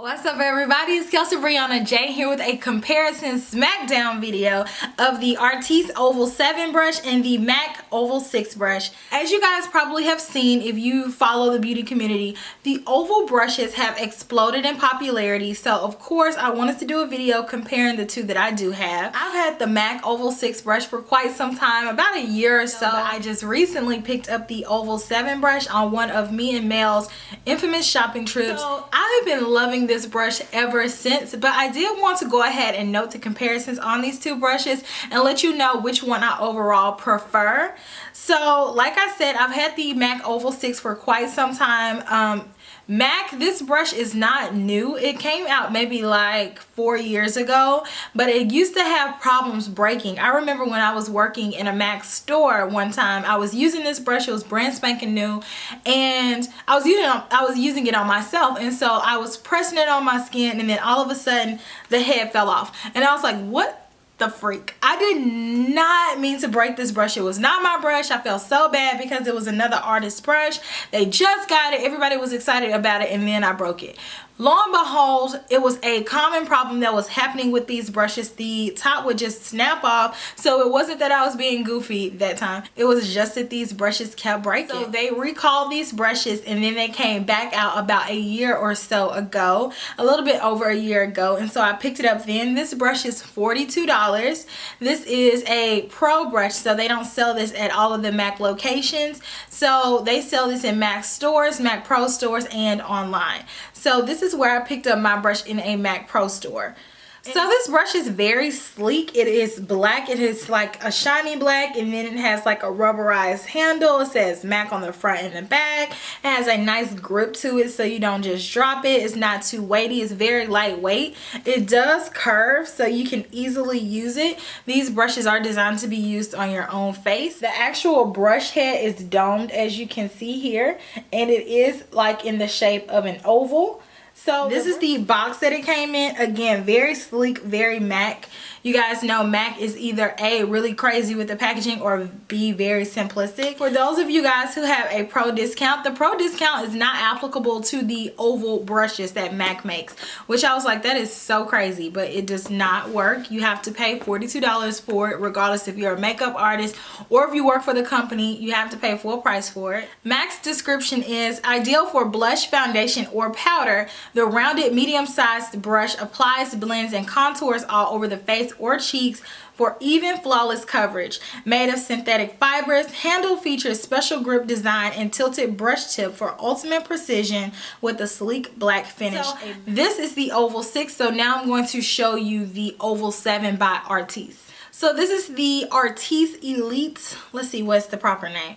What's up everybody, it's KelseeBrianaJai here with a comparison smackdown video of the Artis Oval 7 brush and the MAC Oval 6 brush. As you guys probably have seen if you follow the beauty community, the oval brushes have exploded in popularity, so of course I wanted to do a video comparing the two that I do have. I've had the MAC Oval 6 brush for quite some time, about a year or so. I just recently picked up the Oval 7 brush on one of me and Mel's infamous shopping trips. So I've been loving this brush ever since, but I did want to go ahead and note the comparisons on these two brushes and let you know which one I overall prefer. So like I said, I've had the MAC Oval 6 for quite some time. MAC, this brush is not new. It came out maybe like 4 years ago, but it used to have problems breaking. I remember when I was working in a MAC store one time, I was using this brush. It was brand spanking new, and I was using it on myself, and so I was pressing it on my skin, and then all of a sudden the head fell off, and I was like, what the freak? I did not mean to break this brush. It was not my brush. I felt so bad because it was another artist brush. They just got it, everybody was excited about it, and then I broke it. Lo and behold, it was a common problem that was happening with these brushes. The top would just snap off. So it wasn't that I was being goofy that time. It was just that these brushes kept breaking. So they recalled these brushes, and then they came back out about a year or so ago, a little bit over a year ago, and so I picked it up then. This brush is $42. This is a pro brush, so they don't sell this at all of the MAC locations. So they sell this in MAC stores, MAC Pro stores, and online. So this is where I picked up my brush, in a MAC Pro store. So this brush is very sleek. It is black. It is like a shiny black, and then it has like a rubberized handle. It says MAC on the front and the back. It has a nice grip to it so you don't just drop it. It's not too weighty. It's very lightweight. It does curve so you can easily use it. These brushes are designed to be used on your own face. The actual brush head is domed, as you can see here, and it is like in the shape of an oval. So this is the box that it came in. Again, very sleek, very MAC. You guys know MAC is either A, really crazy with the packaging, or B, very simplistic. For those of you guys who have a pro discount, the pro discount is not applicable to the oval brushes that MAC makes, which I was like, that is so crazy, but it does not work. You have to pay $42 for it, regardless if you're a makeup artist or if you work for the company. You have to pay full price for it. MAC's description is ideal for blush, foundation, or powder. The rounded medium-sized brush applies, blends, and contours all over the face or cheeks for even flawless coverage. Made of synthetic fibers, handle features special grip design and tilted brush tip for ultimate precision with a sleek black finish. So this is the Oval 6, so now I'm going to show you the Oval 7 by Artis. So this is the Artis Elite, let's see what's the proper name.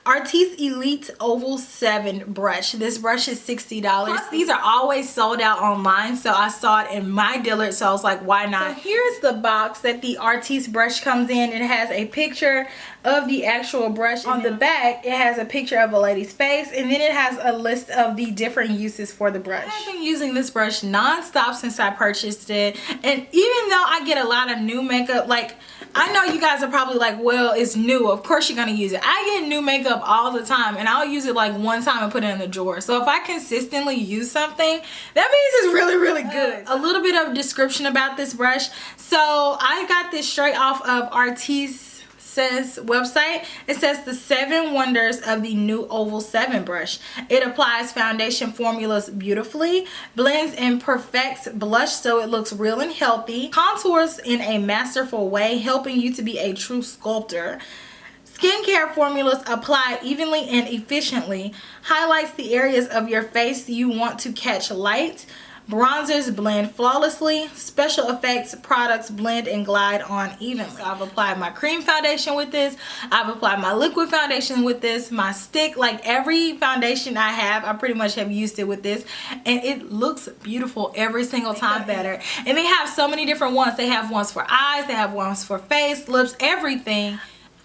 Artis Elite Oval 7 brush. This brush is $60. These are always sold out online, so I saw it in my dealer, so I was like, why not? So here's the box that the Artis brush comes in. It has a picture of the actual brush. On the back, it has a picture of a lady's face, and then it has a list of the different uses for the brush. I've been using this brush non-stop since I purchased it, and even though I get a lot of new makeup, like, I know you guys are probably like, well, it's new, of course you're gonna use it. I get new makeup all the time, and I'll use it like one time and put it in the drawer. So if I consistently use something, that means it's really, really good. A little bit of description about this brush. So I got this straight off of Artis website. It says the 7 wonders of the new Oval 7 brush. It applies foundation formulas beautifully, blends and perfects blush so it looks real and healthy, contours in a masterful way, helping you to be a true sculptor. Skincare formulas apply evenly and efficiently, highlights the areas of your face you want to catch light. Bronzers blend flawlessly. Special effects products blend and glide on evenly. So I've applied my cream foundation with this. I've applied my liquid foundation with this. My stick, like every foundation I have, I pretty much have used it with this. And it looks beautiful every single time better. And they have so many different ones. They have ones for eyes. They have ones for face, lips, everything.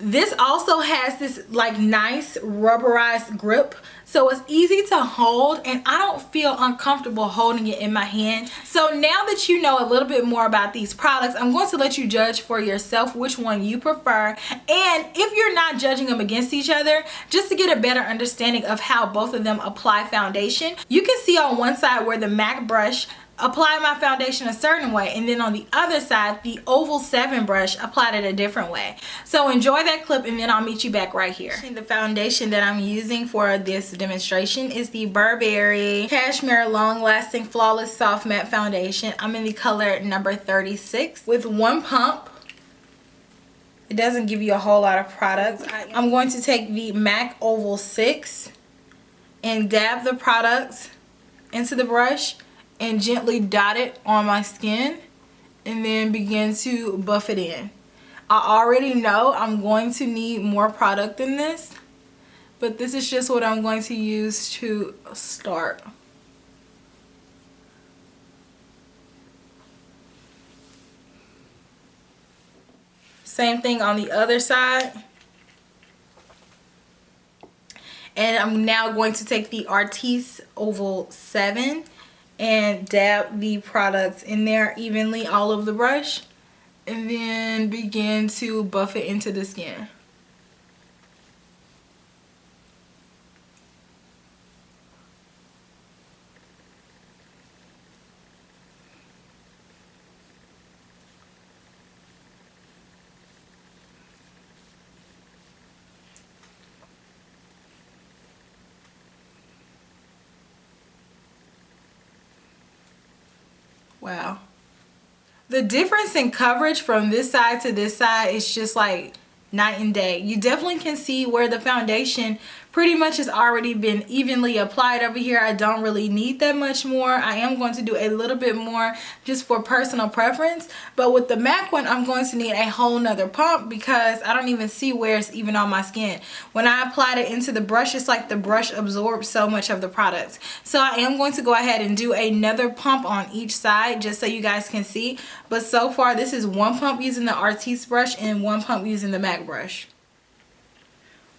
This also has this like nice rubberized grip, so it's easy to hold and I don't feel uncomfortable holding it in my hand. So now that you know a little bit more about these products, I'm going to let you judge for yourself which one you prefer, and if you're not judging them against each other, just to get a better understanding of how both of them apply foundation. You can see on one side where the MAC brush apply my foundation a certain way, and then on the other side the Oval 7 brush applied it a different way. So enjoy that clip and then I'll meet you back right here. The foundation that I'm using for this demonstration is the Burberry Cashmere Long Lasting Flawless Soft Matte Foundation. I'm in the color number 36 with one pump. It doesn't give you a whole lot of products. I'm going to take the MAC Oval 6 and dab the products into the brush and gently dot it on my skin and then begin to buff it in. I already know I'm going to need more product than this, but this is just what I'm going to use to start. Same thing on the other side. And I'm now going to take the Artis Oval 7 and dab the products in there evenly all over the brush and then begin to buff it into the skin. Wow. The difference in coverage from this side to this side is just like night and day. You definitely can see where the foundation pretty much has already been evenly applied over here. I don't really need that much more. I am going to do a little bit more just for personal preference, but with the MAC one I'm going to need a whole nother pump because I don't even see where it's even on my skin. When I applied it into the brush, it's like the brush absorbs so much of the product. So I am going to go ahead and do another pump on each side just so you guys can see, but so far this is one pump using the Artis brush and one pump using the MAC brush.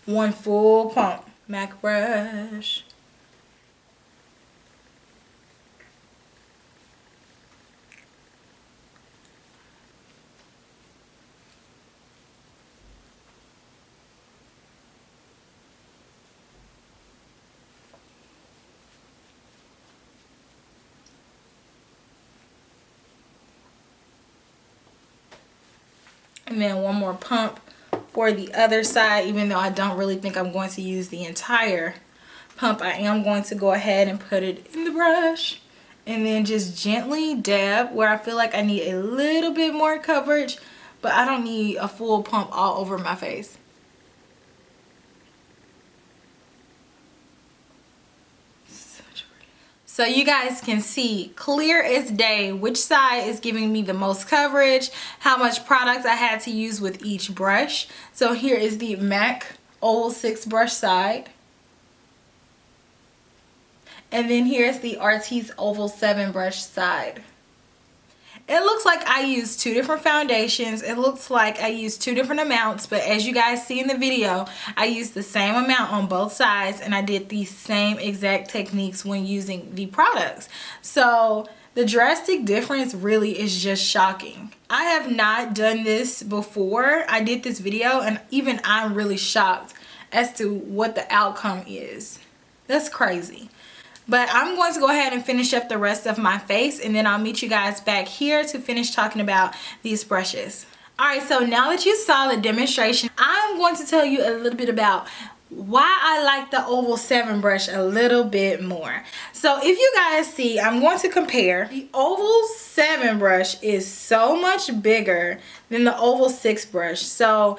One full pump, MAC brush. And then one more pump for the other side, even though I don't really think I'm going to use the entire pump. I am going to go ahead and put it in the brush and then just gently dab where I feel like I need a little bit more coverage, but I don't need a full pump all over my face. So you guys can see clear as day which side is giving me the most coverage, how much product I had to use with each brush. So here is the MAC Oval 6 brush side. And then here's the Artis Oval 7 brush side. It looks like I used two different foundations. It looks like I used two different amounts, but as you guys see in the video, I used the same amount on both sides and I did the same exact techniques when using the products. So the drastic difference really is just shocking. I have not done this before. I did this video and even I'm really shocked as to what the outcome is. That's crazy. But I'm going to go ahead and finish up the rest of my face and then I'll meet you guys back here to finish talking about these brushes. Alright, so now that you saw the demonstration, I'm going to tell you a little bit about why I like the Oval 7 brush a little bit more. So if you guys see, I'm going to compare. The Oval 7 brush is so much bigger than the Oval 6 brush. So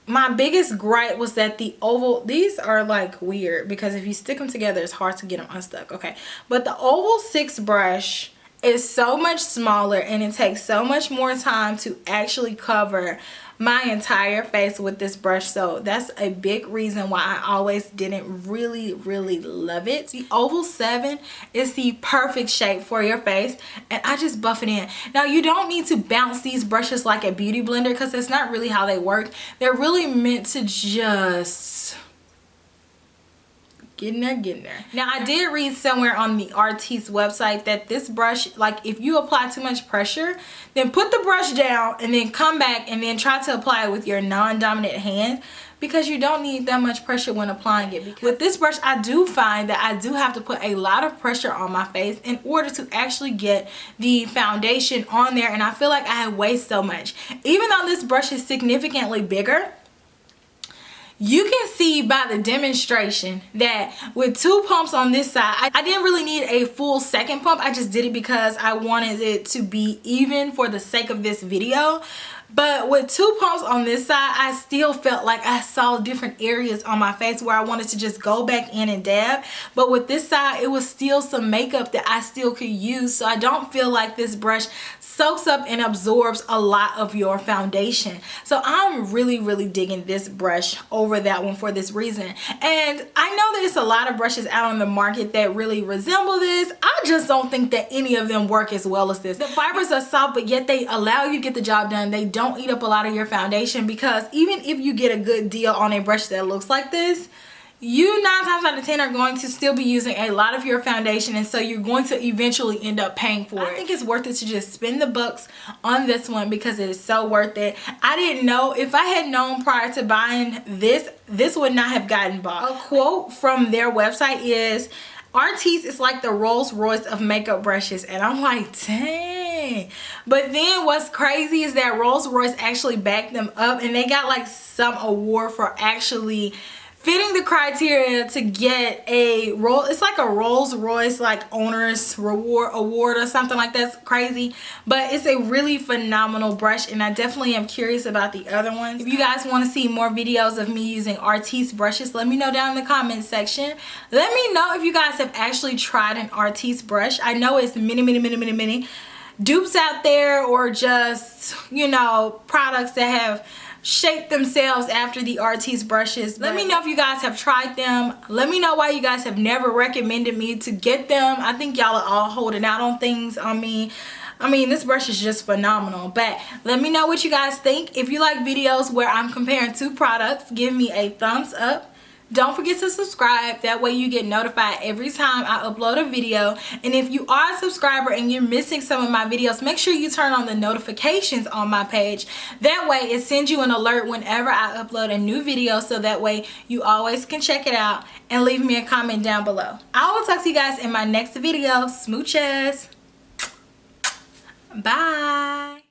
my biggest gripe was that the oval, these are like weird because if you stick them together it's hard to get them unstuck, okay? But the Oval 6 brush is so much smaller and it takes so much more time to actually cover my entire face with this brush. So that's a big reason why I always didn't really love it. The Oval 7 is the perfect shape for your face and I just buff it in. Now you don't need to bounce these brushes like a beauty blender because that's not really how they work. They're really meant to just Getting there. Now, I did read somewhere on the Artis website that this brush, like if you apply too much pressure, then put the brush down and then come back and then try to apply it with your non-dominant hand, because you don't need that much pressure when applying it. Because with this brush, I do find that I do have to put a lot of pressure on my face in order to actually get the foundation on there, and I feel like I waste so much. Even though this brush is significantly bigger, you can see by the demonstration that with 2 pumps on this side, I didn't really need a full second pump. I just did it because I wanted it to be even for the sake of this video. But with 2 pumps on this side, I still felt like I saw different areas on my face where I wanted to just go back in and dab. But with this side, it was still some makeup that I still could use. So I don't feel like this brush soaks up and absorbs a lot of your foundation. So I'm really digging this brush over that one for this reason. And I know there's a lot of brushes out on the market that really resemble this. I just don't think that any of them work as well as this. The fibers are soft, but yet they allow you to get the job done. They don't eat up a lot of your foundation, because even if you get a good deal on a brush that looks like this, you 9 times out of 10 are going to still be using a lot of your foundation, and so you're going to eventually end up paying for it. I think it's worth it to just spend the bucks on this one because it is so worth it. I didn't know, if I had known prior to buying this would not have gotten bought. A quote from their website is, Artis is like the Rolls Royce of makeup brushes, and I'm like, dang. But then what's crazy is that Rolls Royce actually backed them up, and they got like some award for actually fitting the criteria to get it's like a Rolls Royce like owner's reward award or something like that. It's crazy, but it's a really phenomenal brush, and I definitely am curious about the other ones. If you guys want to see more videos of me using Artis brushes, let me know down in the comment section. Let me know if you guys have actually tried an Artis brush. I know it's many dupes out there, or just, you know, products that have shaped themselves after the Artis brushes. Let me know if you guys have tried them. Let me know why you guys have never recommended me to get them. I think y'all are all holding out on things on me. I mean, this brush is just phenomenal. But let me know what you guys think. If you like videos where I'm comparing 2 products, give me a thumbs up. Don't forget to subscribe. That way you get notified every time I upload a video. And if you are a subscriber and you're missing some of my videos, make sure you turn on the notifications on my page. That way it sends you an alert whenever I upload a new video, so that way you always can check it out and leave me a comment down below. I will talk to you guys in my next video. Smooches. Bye.